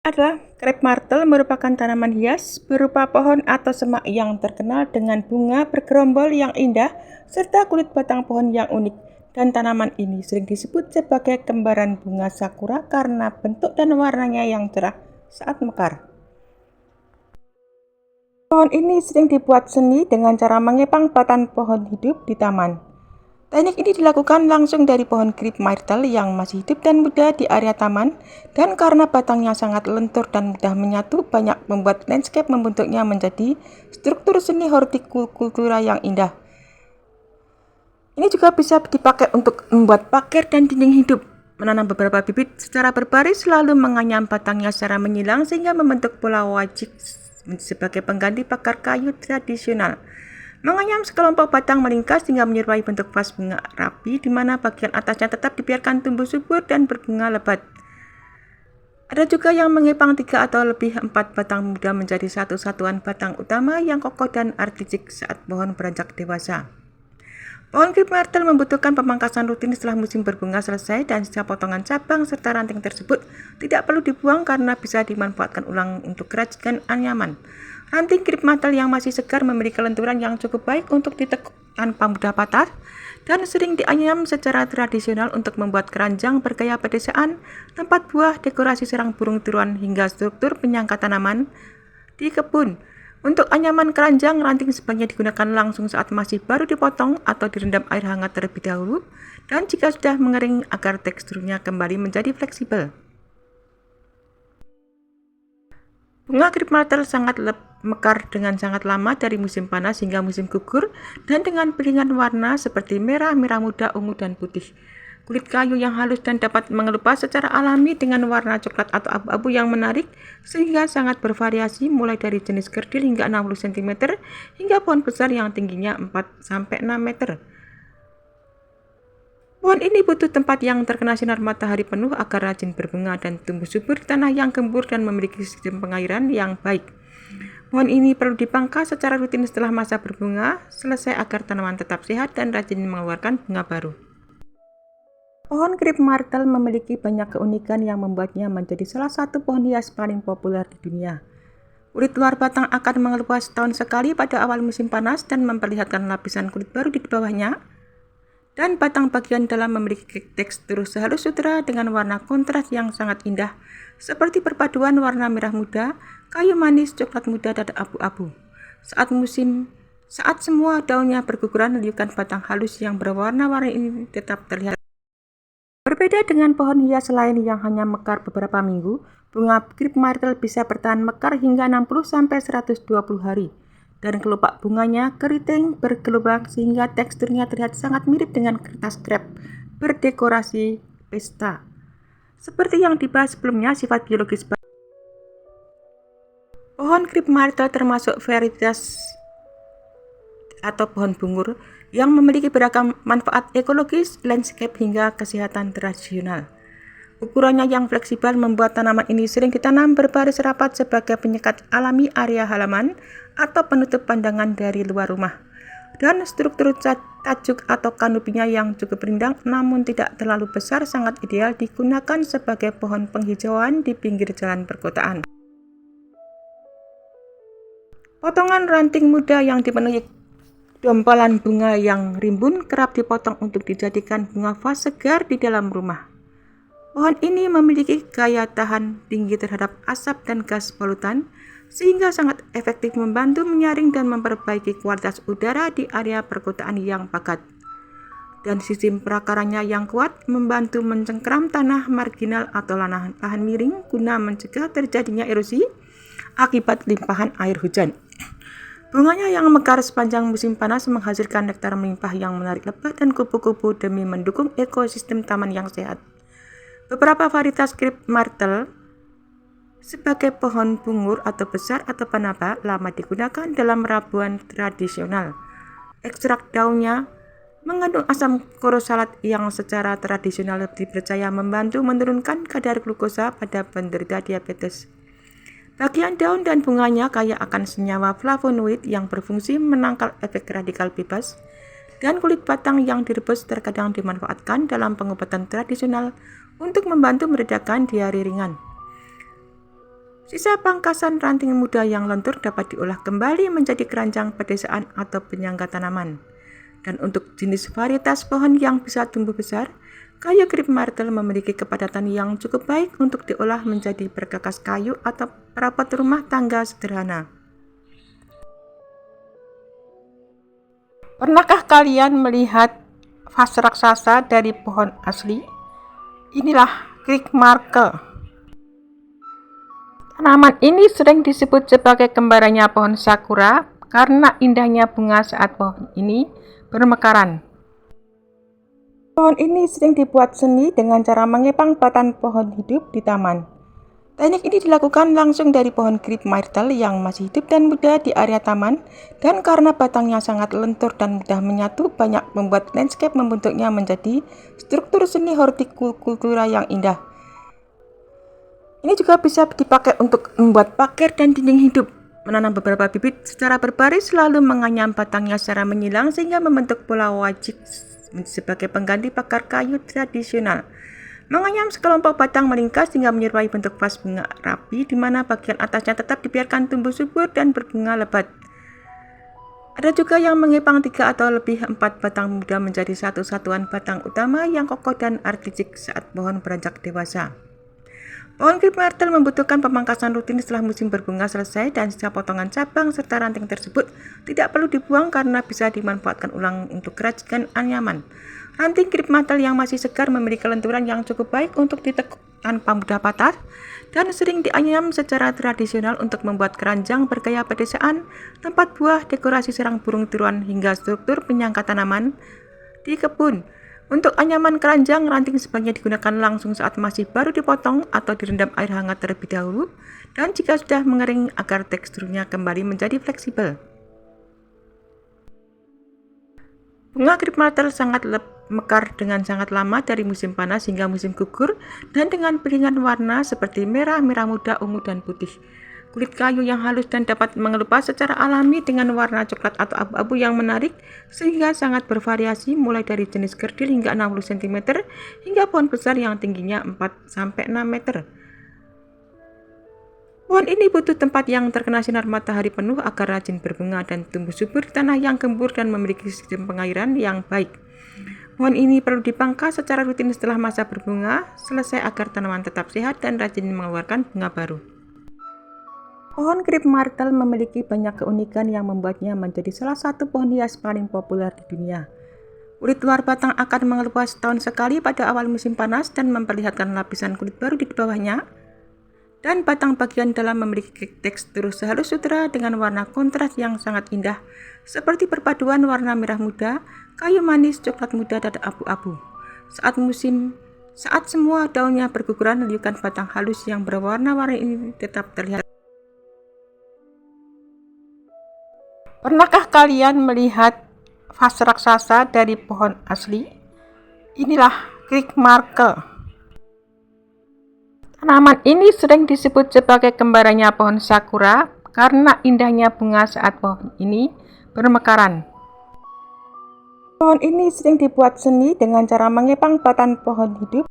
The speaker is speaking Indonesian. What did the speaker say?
Adalah krep martel merupakan tanaman hias berupa pohon atau semak yang terkenal dengan bunga bergerombol yang indah serta kulit batang pohon yang unik. Dan tanaman ini sering disebut sebagai kembaran bunga sakura karena bentuk dan warnanya yang cerah saat mekar. Pohon ini sering dibuat seni dengan cara mengepang batang pohon hidup di taman. Teknik ini dilakukan langsung dari pohon crepe myrtle yang masih hidup dan muda di area taman, dan karena batangnya sangat lentur dan mudah menyatu, banyak membuat landscape membentuknya menjadi struktur seni hortikultura yang indah. Ini juga bisa dipakai untuk membuat pagar dan dinding hidup. Menanam beberapa bibit secara berbaris lalu menganyam batangnya secara menyilang sehingga membentuk pola wajik sebagai pengganti pagar kayu tradisional. Menganyam sekelompok batang melingkar sehingga menyerupai bentuk vas bunga rapi di mana bagian atasnya tetap dibiarkan tumbuh subur dan berbunga lebat. Ada juga yang mengepang 3 atau lebih 4 batang muda menjadi satu satuan batang utama yang kokoh dan artistik saat pohon beranjak dewasa. Pohon crepe myrtle membutuhkan pemangkasan rutin setelah musim berbunga selesai, dan setiap potongan cabang serta ranting tersebut tidak perlu dibuang karena bisa dimanfaatkan ulang untuk kerajinan anyaman. Ranting crepe myrtle yang masih segar memiliki lenturan yang cukup baik untuk ditekuk tanpa mudah patah dan sering dianyam secara tradisional untuk membuat keranjang bergaya pedesaan, tempat buah, dekorasi sarang burung tiruan hingga struktur penyangga tanaman di kebun. Untuk anyaman keranjang, ranting sebaiknya digunakan langsung saat masih baru dipotong atau direndam air hangat terlebih dahulu, dan jika sudah mengering agar teksturnya kembali menjadi fleksibel. Bunga crepe myrtle sangat mekar dengan sangat lama dari musim panas hingga musim gugur, dan dengan pilihan warna seperti merah, merah muda, ungu, dan putih. Kulit kayu yang halus dan dapat mengelupas secara alami dengan warna coklat atau abu-abu yang menarik, sehingga sangat bervariasi mulai dari jenis kerdil hingga 60 cm hingga pohon besar yang tingginya 4-6 meter. Pohon ini butuh tempat yang terkena sinar matahari penuh agar rajin berbunga dan tumbuh subur di tanah yang gembur dan memiliki sistem pengairan yang baik. Pohon ini perlu dipangkas secara rutin setelah masa berbunga selesai agar tanaman tetap sehat dan rajin mengeluarkan bunga baru. Pohon crepe myrtle memiliki banyak keunikan yang membuatnya menjadi salah satu pohon hias paling populer di dunia. Kulit luar batang akan mengelupas setahun sekali pada awal musim panas dan memperlihatkan lapisan kulit baru di bawahnya. Dan batang bagian dalam memiliki tekstur sehalus sutera dengan warna kontras yang sangat indah, seperti perpaduan warna merah muda, kayu manis, coklat muda, dan abu-abu. Saat semua daunnya berguguran, liukan batang halus yang berwarna-warni ini tetap terlihat. Berbeda dengan pohon hias lain yang hanya mekar beberapa minggu, bunga crepe myrtle bisa bertahan mekar hingga 60-120 hari. Dan kelopak bunganya keriting bergelombang sehingga teksturnya terlihat sangat mirip dengan kertas krep berdekorasi pesta. Seperti yang dibahas sebelumnya, sifat biologis pohon crepe myrtle termasuk varietas atau pohon bungur yang memiliki beragam manfaat ekologis, landscape hingga kesehatan tradisional. Ukurannya yang fleksibel membuat tanaman ini sering ditanam berbaris rapat sebagai penyekat alami area halaman atau penutup pandangan dari luar rumah. Dan struktur tajuk atau kanopinya yang cukup rindang namun tidak terlalu besar sangat ideal digunakan sebagai pohon penghijauan di pinggir jalan perkotaan. Potongan ranting muda yang dipenuhi dombalan bunga yang rimbun kerap dipotong untuk dijadikan bunga vas segar di dalam rumah. Pohon ini memiliki gaya tahan tinggi terhadap asap dan gas polutan, sehingga sangat efektif membantu menyaring dan memperbaiki kualitas udara di area perkotaan yang padat. Dan sistem perakarannya yang kuat membantu mencengkeram tanah marginal atau lahan miring guna mencegah terjadinya erosi akibat limpahan air hujan. Bunganya yang mekar sepanjang musim panas menghasilkan nektar melimpah yang menarik lebah dan kupu-kupu demi mendukung ekosistem taman yang sehat. Beberapa varietas crepe myrtle sebagai pohon bungur atau besar atau penapa lama digunakan dalam rabuan tradisional. Ekstrak daunnya mengandung asam korosat yang secara tradisional dipercaya membantu menurunkan kadar glukosa pada penderita diabetes. Bagian daun dan bunganya kaya akan senyawa flavonoid yang berfungsi menangkal efek radikal bebas, dan kulit batang yang direbus terkadang dimanfaatkan dalam pengobatan tradisional untuk membantu meredakan diare ringan. Sisa pangkasan ranting muda yang lentur dapat diolah kembali menjadi keranjang pedesaan atau penyangga tanaman. Dan untuk jenis varietas pohon yang bisa tumbuh besar, kayu crepe myrtle memiliki kepadatan yang cukup baik untuk diolah menjadi perkakas kayu atau perabot rumah tangga sederhana. Pernahkah kalian melihat vas raksasa dari pohon asli? Inilah crepe myrtle. Tanaman ini sering disebut sebagai kembarannya pohon sakura karena indahnya bunga saat pohon ini bermekaran. Pohon ini sering dibuat seni dengan cara mengepang batang pohon hidup di taman. Teknik ini dilakukan langsung dari pohon crepe myrtle yang masih hidup dan muda di area taman, dan karena batangnya sangat lentur dan mudah menyatu, banyak membuat landscape membentuknya menjadi struktur seni hortikultura yang indah. Ini juga bisa dipakai untuk membuat pagar dan dinding hidup. Menanam beberapa bibit secara berbaris lalu menganyam batangnya secara menyilang sehingga membentuk pola wajik sebagai pengganti pagar kayu tradisional. Menganyam sekelompok batang melingkas hingga menyerupai bentuk vas bunga rapi di mana bagian atasnya tetap dibiarkan tumbuh subur dan berbunga lebat. Ada juga yang mengepang 3 atau lebih 4 batang muda menjadi satu satuan batang utama yang kokoh dan artistik saat pohon beranjak dewasa. Pohon crepe myrtle membutuhkan pemangkasan rutin setelah musim berbunga selesai, dan sisa potongan cabang serta ranting tersebut tidak perlu dibuang karena bisa dimanfaatkan ulang untuk kerajinan anyaman. Ranting crepe myrtle yang masih segar memiliki kelenturan yang cukup baik untuk ditekuk tanpa mudah patah dan sering dianyam secara tradisional untuk membuat keranjang bergaya pedesaan, tempat buah, dekorasi sarang burung tiruan hingga struktur penyangga tanaman di kebun. Untuk anyaman keranjang, ranting sebaiknya digunakan langsung saat masih baru dipotong atau direndam air hangat terlebih dahulu, dan jika sudah mengering agar teksturnya kembali menjadi fleksibel. Bunga crepe myrtle sangat mekar dengan sangat lama dari musim panas hingga musim gugur, dan dengan pilihan warna seperti merah, merah muda, ungu, dan putih. Kulit kayu yang halus dan dapat mengelupas secara alami dengan warna coklat atau abu-abu yang menarik, sehingga sangat bervariasi mulai dari jenis kerdil hingga 60 cm hingga pohon besar yang tingginya 4-6 meter. Pohon ini butuh tempat yang terkena sinar matahari penuh agar rajin berbunga dan tumbuh subur di tanah yang gembur dan memiliki sistem pengairan yang baik. Pohon ini perlu dipangkas secara rutin setelah masa berbunga selesai agar tanaman tetap sehat dan rajin mengeluarkan bunga baru. Pohon crepe myrtle memiliki banyak keunikan yang membuatnya menjadi salah satu pohon hias paling populer di dunia. Kulit luar batang akan mengelupas setahun sekali pada awal musim panas dan memperlihatkan lapisan kulit baru di bawahnya. Dan batang bagian dalam memiliki tekstur sehalus sutera dengan warna kontras yang sangat indah, seperti perpaduan warna merah muda, kayu manis, coklat muda, dan abu-abu. Saat semua daunnya berguguran, layukan batang halus yang berwarna-warni ini tetap terlihat. Pernahkah kalian melihat vas raksasa dari pohon asli? Inilah crepe myrtle. Tanaman ini sering disebut sebagai kembarannya pohon sakura karena indahnya bunga saat pohon ini bermekaran. Pohon ini sering dibuat seni dengan cara mengepang batang pohon hidup